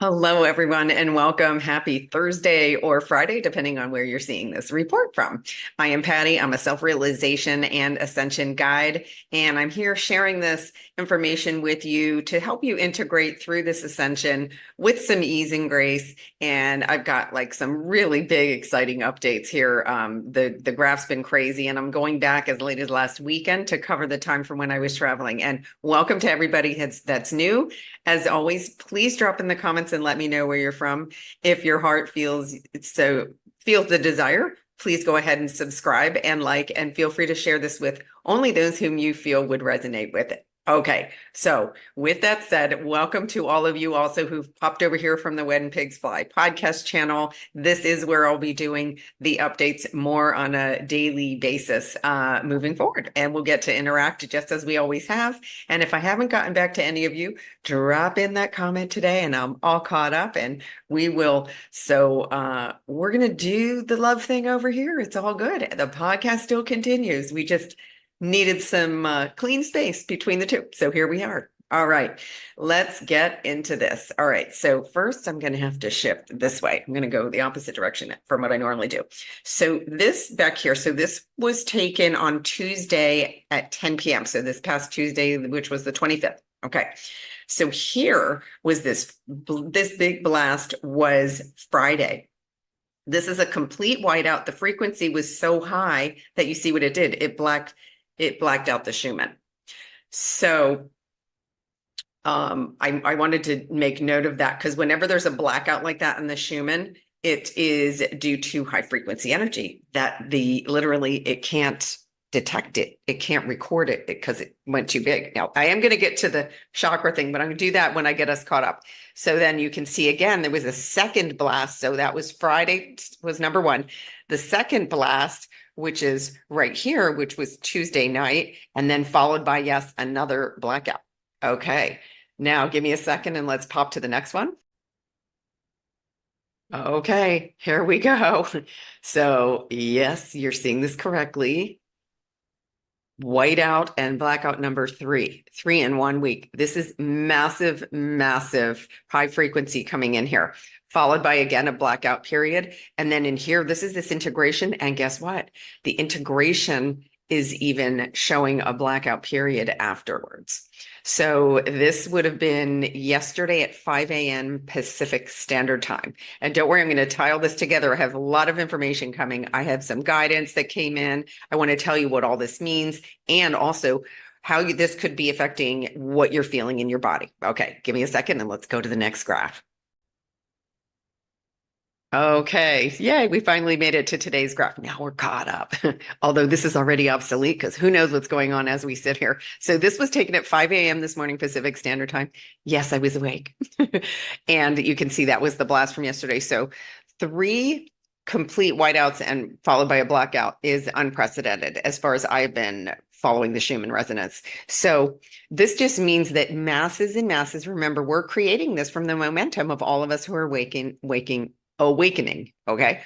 Hello, everyone, and welcome. Happy Thursday or Friday, depending on where you're seeing this report from. I am Patty. I'm a self-realization and ascension guide, and I'm here sharing this information with you to help you integrate through this ascension with some ease and grace. And I've got like some really big, exciting updates here. The graph's been crazy, and I'm going back as late as last weekend to cover the time from when I was traveling. And welcome to everybody that's new. As always, please drop in the comments and let me know where you're from. If your heart feels the desire, please go ahead and subscribe and like, and feel free to share this with only those whom you feel would resonate with it. Okay, so with that said, welcome to all of you also who've popped over here from the When Pigs Fly podcast channel. This is where I'll be doing the updates more on a daily basis moving forward, and we'll get to interact just as we always have. And if I haven't gotten back to any of you, drop in that comment today and I'm all caught up and we will. So we're going to do the love thing over here. It's all good. The podcast still continues. We just needed some clean space between the two. So here we are. All right, let's get into this. All right, so first I'm going to have to shift this way. I'm going to go the opposite direction from what I normally do. So this back here, so this was taken on Tuesday at 10 p.m. So this past Tuesday, which was the 25th. Okay, so here was this big blast was Friday. This is a complete whiteout. The frequency was so high that you see what it did. It blacked out the Schumann. So I wanted to make note of that because whenever there's a blackout like that in the Schumann, it is due to high frequency energy that literally it can't detect it. It can't record it because it went too big. Now, I am going to get to the chakra thing, but I'm going to do that when I get us caught up. So then you can see again, there was a second blast. So that was Friday was number one. The second blast, which is right here, which was Tuesday night, and then followed by, yes, another blackout. Okay, now give me a second and let's pop to the next one. Okay, here we go. So yes, you're seeing this correctly. Whiteout and blackout number three in 1 week. This is massive, massive high frequency coming in here, followed by again a blackout period. And then in here, this is this integration. And guess what? The integration is even showing a blackout period afterwards. So this would have been yesterday at 5 a.m. Pacific Standard Time. And don't worry, I'm going to tie all this together. I have a lot of information coming. I have some guidance that came in. I want to tell you what all this means and also how this could be affecting what you're feeling in your body. Okay, give me a second and let's go to the next graph. Okay, yay, we finally made it to today's graph. Now we're caught up, although this is already obsolete because who knows what's going on as we sit here. So this was taken at 5 a.m. this morning, Pacific Standard Time. Yes, I was awake. And you can see that was the blast from yesterday. So 3 complete whiteouts and followed by a blackout is unprecedented as far as I've been following the Schumann resonance. So this just means that masses and masses, remember, we're creating this from the momentum of all of us who are awakening. Okay.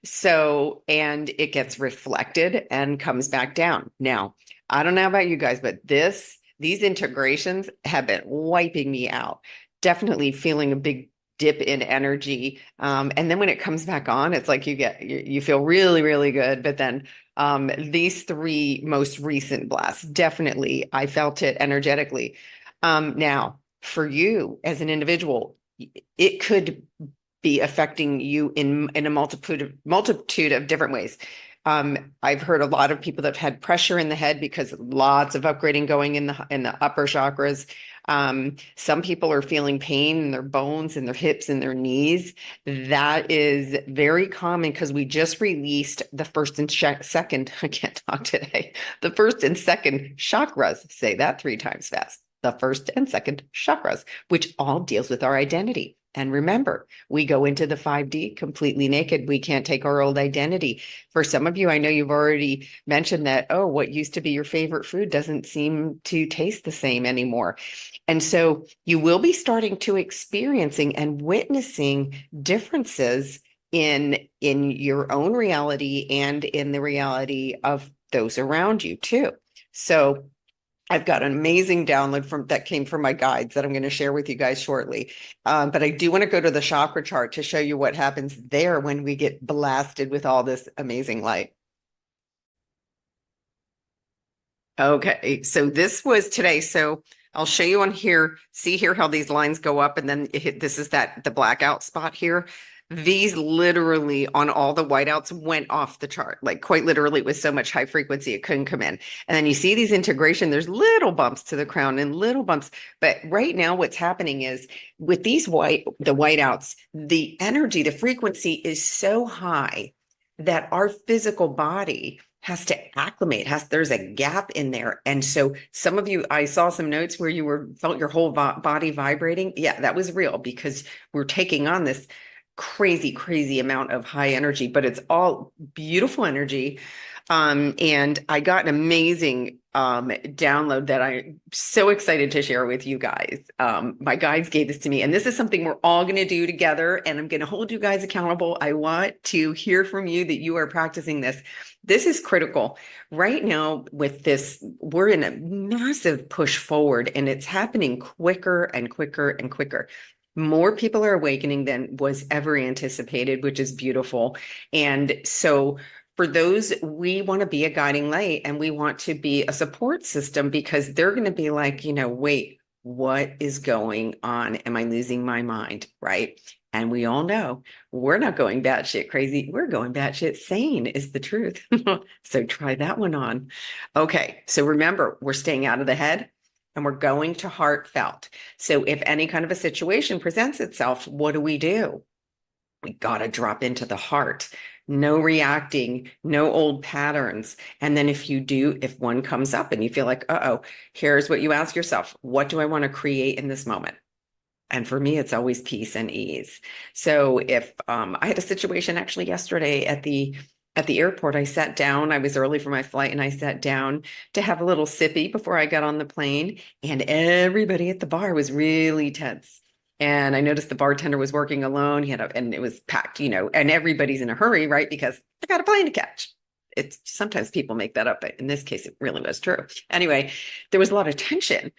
So, and it gets reflected and comes back down. Now, I don't know about you guys, but these integrations have been wiping me out. Definitely feeling a big dip in energy. And then when it comes back on, it's like you feel really, really good. But then these 3 most recent blasts, definitely, I felt it energetically. Now, for you as an individual, it could be affecting you in a multitude of different ways. I've heard a lot of people that have had pressure in the head because lots of upgrading going in the upper chakras. Some people are feeling pain in their bones, in their hips, and their knees. That is very common because we just released the first and second. I can't talk today. The first and second chakras. Say that 3 times fast. The first and second chakras, which all deals with our identity. And remember, we go into the 5D completely naked. We can't take our old identity. For some of you, I know you've already mentioned that, oh, what used to be your favorite food doesn't seem to taste the same anymore. And so you will be starting to experiencing and witnessing differences in your own reality and in the reality of those around you too. So I've got an amazing download from that came from my guides that I'm going to share with you guys shortly. But I do want to go to the chakra chart to show you what happens there when we get blasted with all this amazing light. Okay, so this was today. So I'll show you on here. See here how these lines go up, and then this is the blackout spot here. These literally on all the whiteouts went off the chart. Like quite literally, it was so much high frequency it couldn't come in. And then you see these integration, there's little bumps to the crown and little bumps. But right now, what's happening is with the whiteouts, the energy, the frequency is so high that our physical body has to acclimate, there's a gap in there. And so some of you, I saw some notes where you felt your whole body vibrating. Yeah, that was real because we're taking on this crazy amount of high energy, but it's all beautiful energy. And I got an amazing download that I'm so excited to share with you guys. My guides gave this to me, and this is something we're all going to do together, and I'm going to hold you guys accountable. I want to hear from you that you are practicing this. This is critical. Right now, with this, we're in a massive push forward, and it's happening quicker and quicker and quicker. More people are awakening than was ever anticipated, which is beautiful. And so for those, we want to be a guiding light and we want to be a support system because they're going to be like, wait, what is going on? Am I losing my mind? Right. And we all know we're not going batshit crazy. We're going batshit sane is the truth. So try that one on. Okay. So remember, we're staying out of the head and we're going to heartfelt. So if any kind of a situation presents itself, what do? We got to drop into the heart. No reacting, no old patterns. And then if one comes up and you feel like, uh-oh, here's what you ask yourself. What do I want to create in this moment? And for me, it's always peace and ease. So if I had a situation actually yesterday at the airport, I sat down. I was early for my flight, and I sat down to have a little sippy before I got on the plane. And everybody at the bar was really tense. And I noticed the bartender was working alone. And it was packed, and everybody's in a hurry, right? Because I got a plane to catch. It's sometimes people make that up, but in this case, it really was true. Anyway, there was a lot of tension.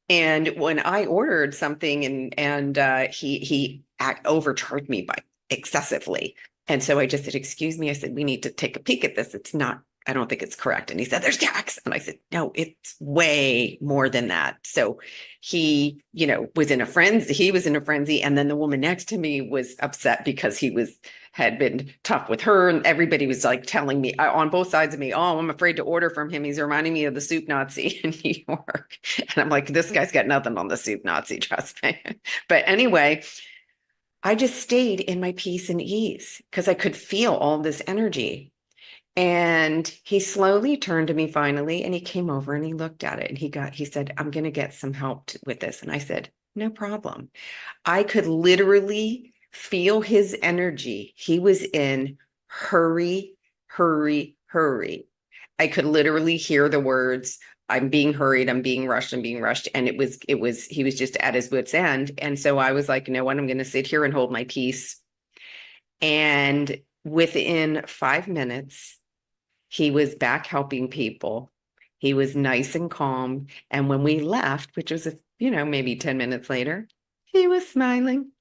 And when I ordered something and he overcharged me by excessively. And so I just said, excuse me. I said, we need to take a peek at this. It's not, I don't think it's correct. And he said, there's tax. And I said, no, it's way more than that. So he, was in a frenzy. He was in a frenzy. And then the woman next to me was upset because had been tough with her. And everybody was like telling me on both sides of me, oh, I'm afraid to order from him. He's reminding me of the soup Nazi in New York. And I'm like, this guy's got nothing on the soup Nazi, trust me. But anyway, I just stayed in my peace and ease because I could feel all this energy. And he slowly turned to me finally, and he came over and he looked at it and he said, I'm going to get some help with this. And I said, no problem. I could literally feel his energy. He was in hurry, hurry, hurry. I could literally hear the words, I'm being hurried, I'm being rushed, I'm being rushed. And he was just at his wit's end. And so I was like, you know what, I'm going to sit here and hold my peace. And within 5 minutes, he was back helping people. He was nice and calm. And when we left, which was, maybe 10 minutes later, he was smiling.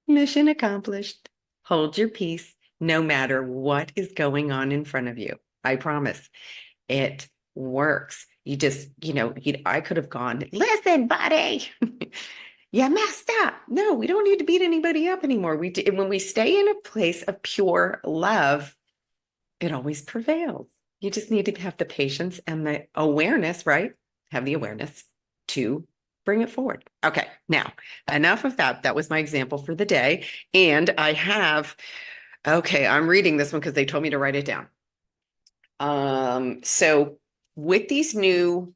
Mission accomplished. Hold your peace no matter what is going on in front of you. I promise it works. You just, I could have gone, listen, buddy, you messed up. No, we don't need to beat anybody up anymore. When we stay in a place of pure love, it always prevails. You just need to have the patience and the awareness, right? Have the awareness to bring it forward. Okay, now enough of that. That was my example for the day. And I'm reading this one because they told me to write it down. So with these new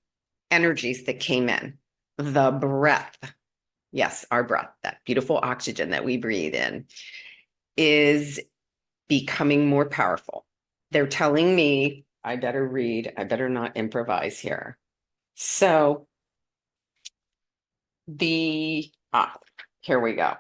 energies that came in, the breath, yes, our breath, that beautiful oxygen that we breathe in, is becoming more powerful. They're telling me I better read, I better not improvise here. So here we go.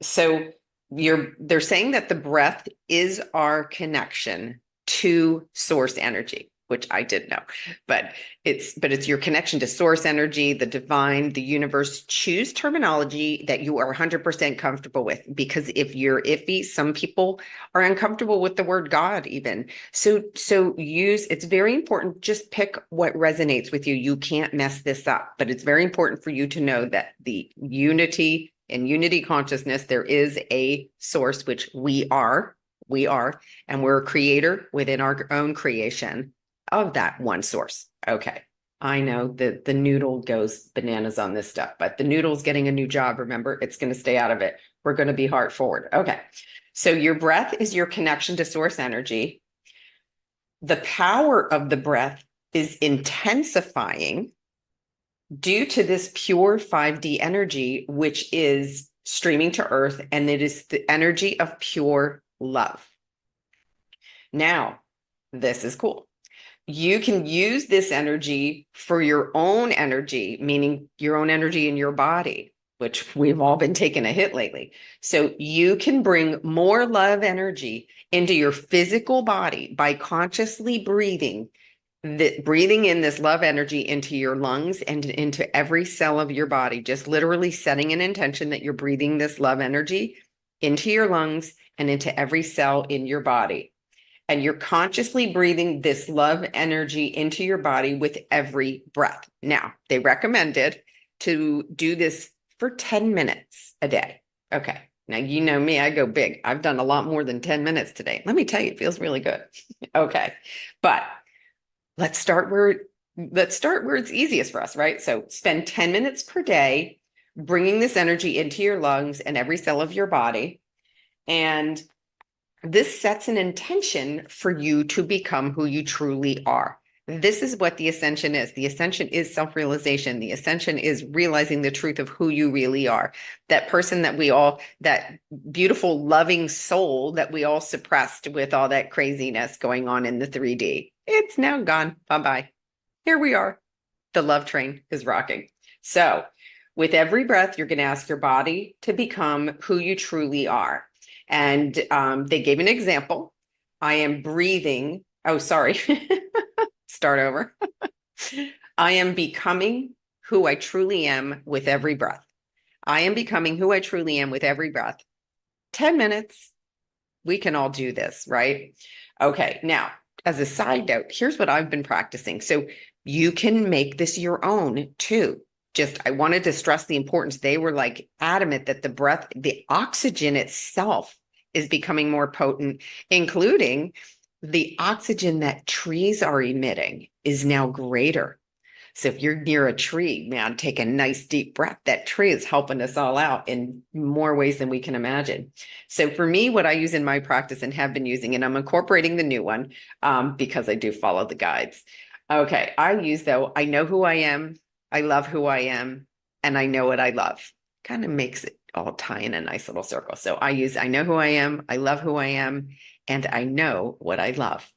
So they're saying that the breath is our connection to source energy. which I did know, but it's your connection to source energy, the divine, the universe. Choose terminology that you are 100% comfortable with, because if you're iffy, some people are uncomfortable with the word God even. So it's very important. Just pick what resonates with you. You can't mess this up, but it's very important for you to know that the unity in unity consciousness, there is a source, which we are, and we're a creator within our own creation of that one source. Okay. I know that the noodle goes bananas on this stuff, but the noodle's getting a new job. Remember, it's going to stay out of it. We're going to be heart forward. Okay. So your breath is your connection to source energy. The power of the breath is intensifying due to this pure 5D energy, which is streaming to earth, and it is the energy of pure love. Now, this is cool. You can use this energy for your own energy, meaning your own energy in your body, which we've all been taking a hit lately. So you can bring more love energy into your physical body by consciously breathing in this love energy into your lungs and into every cell of your body, just literally setting an intention that you're breathing this love energy into your lungs and into every cell in your body. And you're consciously breathing this love energy into your body with every breath. Now, they recommended to do this for 10 minutes a day. Okay. Now, you know me, I go big. I've done a lot more than 10 minutes today. Let me tell you, it feels really good. Okay. But let's start where it's easiest for us, right? So spend 10 minutes per day bringing this energy into your lungs and every cell of your body. And this sets an intention for you to become who you truly are. This is what the ascension is. The ascension is self-realization. The ascension is realizing the truth of who you really are. That person that beautiful, loving soul that we all suppressed with all that craziness going on in the 3D. It's now gone. Bye-bye. Here we are. The love train is rocking. So with every breath, you're going to ask your body to become who you truly are. And they gave an example. I am breathing. Oh, sorry. Start over. I am becoming who I truly am with every breath. I am becoming who I truly am with every breath. 10 minutes. We can all do this, right? Okay. Now, as a side note, here's what I've been practicing. So you can make this your own too. I wanted to stress the importance. They were like adamant that the breath, the oxygen itself is becoming more potent, including the oxygen that trees are emitting is now greater. So if you're near a tree, man, take a nice deep breath. That tree is helping us all out in more ways than we can imagine. So for me, what I use in my practice and have been using, and I'm incorporating the new one because I do follow the guides. Okay, I know who I am. I love who I am, and I know what I love. Kind of makes it all tie in a nice little circle. So I know who I am, I love who I am, and I know what I love.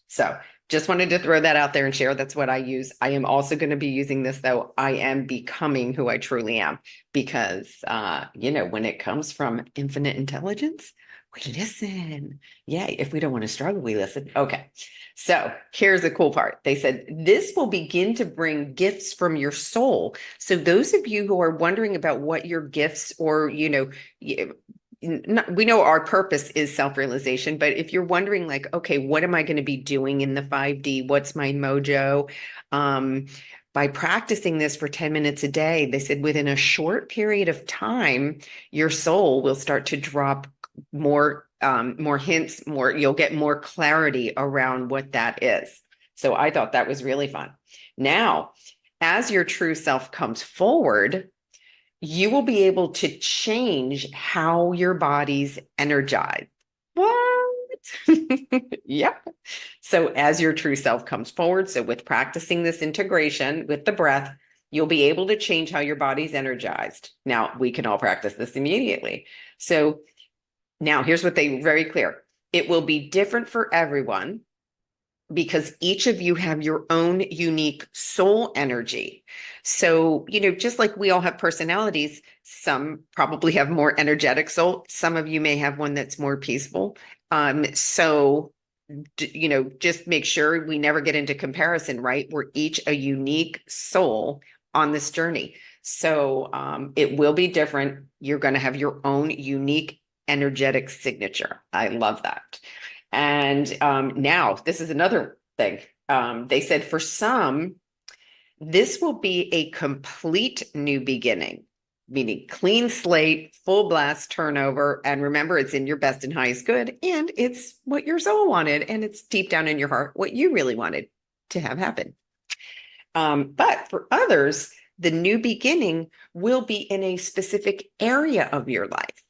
So just wanted to throw that out there and share. That's what I use. I am also going to be using this, though. I am becoming who I truly am because, when it comes from infinite intelligence, we listen. Yeah, if we don't want to struggle, we listen. Okay. So here's the cool part. They said this will begin to bring gifts from your soul. So those of you who are wondering about what your gifts or, we know our purpose is self-realization, but if you're wondering like, okay, what am I going to be doing in the 5D? What's my mojo? By practicing this for 10 minutes a day, they said within a short period of time, your soul will start to drop more hints, you'll get more clarity around what that is. So I thought that was really fun. Now, as your true self comes forward, you will be able to change how your body's energized. What? Yep. So as your true self comes forward, so with practicing this integration with the breath, you'll be able to change how your body's energized. Now, we can all practice this immediately. So now here's what they very clear. It will be different for everyone because each of you have your own unique soul energy. So, just like we all have personalities, some probably have more energetic soul. Some of you may have one that's more peaceful. So just make sure we never get into comparison, right? We're each a unique soul on this journey. So it will be different. You're going to have your own unique energetic signature. I love that. And now this is another thing. They said for some, this will be a complete new beginning, meaning clean slate, full blast turnover. And remember, it's in your best and highest good, and it's what your soul wanted, and it's deep down in your heart what you really wanted to have happen. But for others, the new beginning will be in a specific area of your life.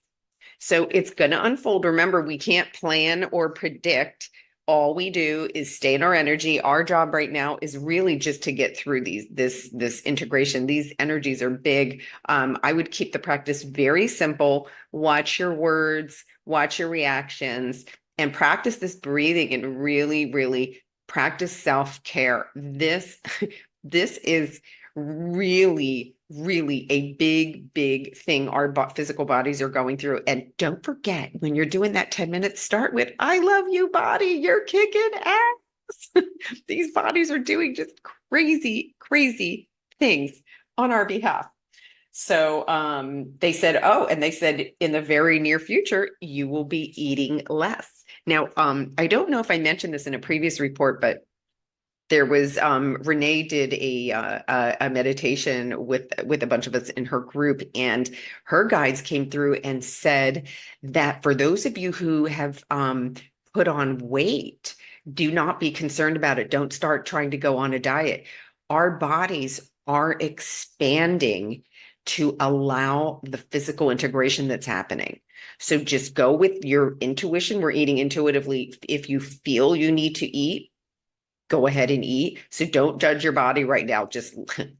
So it's going to unfold. Remember, we can't plan or predict. All we do is stay in our energy. Our job right now is really just to get through this integration. These energies are big. I would keep the practice very simple. Watch your words, watch your reactions, and practice this breathing and really, really practice self-care. This is really, really a big, big thing our physical bodies are going through. And don't forget, when you're doing that 10 minutes, start with, I love you, body. You're kicking ass. These bodies are doing just crazy, crazy things on our behalf. So they said, oh, and they said in the very near future, you will be eating less. Now, I don't know if I mentioned this in a previous report, but there was Renee did a meditation with a bunch of us in her group, and her guides came through and said that for those of you who have put on weight, do not be concerned about it. Don't start trying to go on a diet. Our bodies are expanding to allow the physical integration that's happening. So just go with your intuition. We're eating intuitively. If you feel you need to eat, go ahead and eat. So don't judge your body right now. Just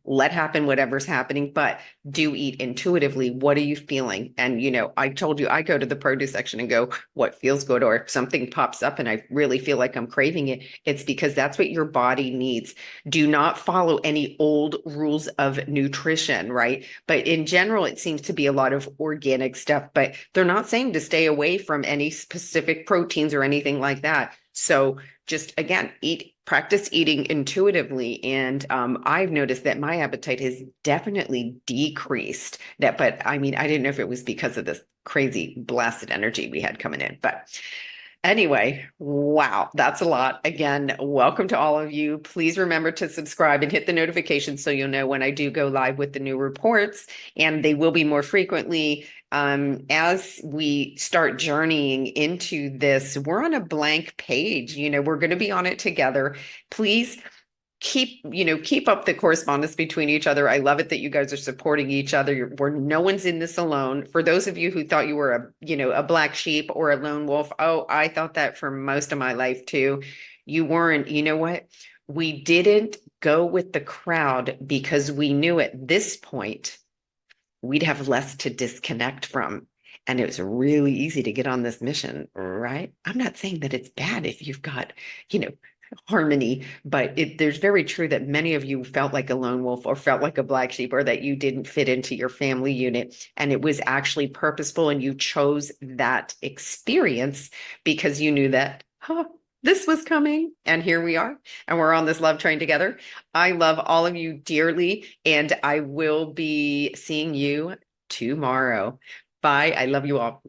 let happen whatever's happening, but do eat intuitively. What are you feeling? And, I told you, I go to the produce section and go, what feels good? Or if something pops up and I really feel like I'm craving it, it's because that's what your body needs. Do not follow any old rules of nutrition, right? But in general, it seems to be a lot of organic stuff, but they're not saying to stay away from any specific proteins or anything like that. So just again, practice eating intuitively. And I've noticed that my appetite has definitely decreased. But I mean, I didn't know if it was because of this crazy blasted energy we had coming in. But anyway, wow, that's a lot. Again, welcome to all of you. Please remember to subscribe and hit the notifications so you'll know when I do go live with the new reports, and they will be more frequently. As we start journeying into this, we're on a blank page. We're going to be on it together. Please keep up the correspondence between each other. I love it that you guys are supporting each other. Where no one's in this alone. For those of you who thought you were a black sheep or a lone wolf, oh, I thought that for most of my life too. You weren't. You know what? We didn't go with the crowd because we knew at this point we'd have less to disconnect from. And it was really easy to get on this mission, right? I'm not saying that it's bad if you've got, harmony, but there's very true that many of you felt like a lone wolf or felt like a black sheep, or that you didn't fit into your family unit. And it was actually purposeful, and you chose that experience because you knew that, this was coming, and here we are, and we're on this love train together. I love all of you dearly, and I will be seeing you tomorrow. Bye. I love you all.